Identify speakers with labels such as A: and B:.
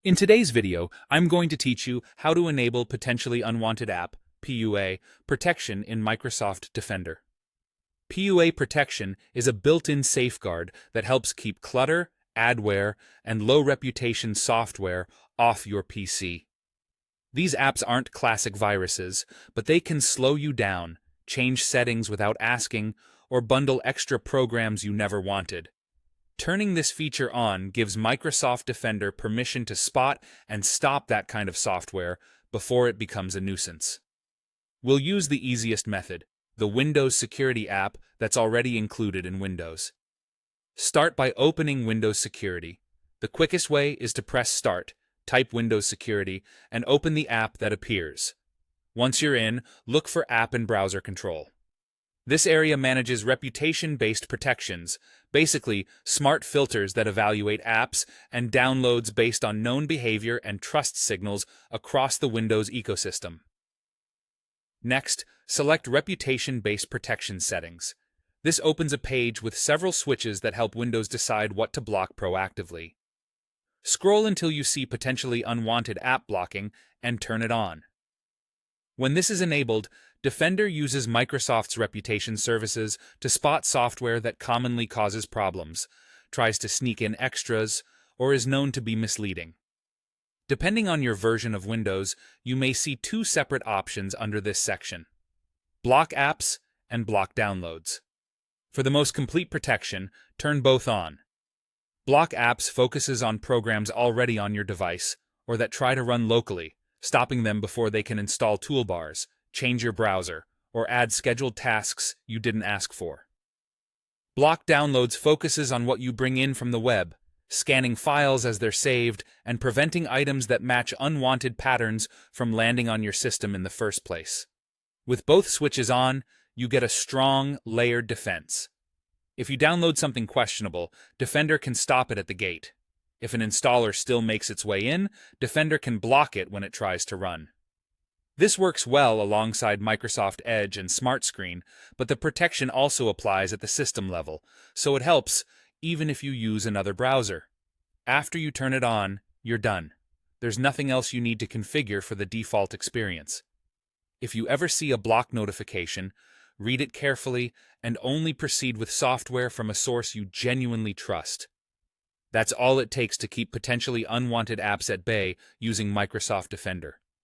A: In today's video, I'm going to teach you how to enable Potentially Unwanted App (PUA) protection in Microsoft Defender. PUA Protection is a built-in safeguard that helps keep clutter, adware, and low-reputation software off your PC. These apps aren't classic viruses, but they can slow you down, change settings without asking, or bundle extra programs you never wanted. Turning this feature on gives Microsoft Defender permission to spot and stop that kind of software before it becomes a nuisance. We'll use the easiest method, the Windows Security app that's already included in Windows. Start by opening Windows Security. The quickest way is to press Start, type Windows Security, and open the app that appears. Once you're in, look for App and Browser Control. This area manages reputation-based protections, basically smart filters that evaluate apps and downloads based on known behavior and trust signals across the Windows ecosystem. Next, select Reputation-Based Protection Settings. This opens a page with several switches that help Windows decide what to block proactively. Scroll until you see Potentially Unwanted App Blocking and turn it on. When this is enabled, Defender uses Microsoft's reputation services to spot software that commonly causes problems, tries to sneak in extras, or is known to be misleading. Depending on your version of Windows, you may see two separate options under this section: Block Apps and Block Downloads. For the most complete protection, turn both on. Block Apps focuses on programs already on your device, or that try to run locally, stopping them before they can install toolbars, change your browser, or add scheduled tasks you didn't ask for. Block Downloads focuses on what you bring in from the web, scanning files as they're saved and preventing items that match unwanted patterns from landing on your system in the first place. With both switches on, you get a strong, layered defense. If you download something questionable, Defender can stop it at the gate. If an installer still makes its way in, Defender can block it when it tries to run. This works well alongside Microsoft Edge and Smart Screen, but the protection also applies at the system level, so it helps even if you use another browser. After you turn it on, you're done. There's nothing else you need to configure for the default experience. If you ever see a block notification, read it carefully and only proceed with software from a source you genuinely trust. That's all it takes to keep potentially unwanted apps at bay using Microsoft Defender.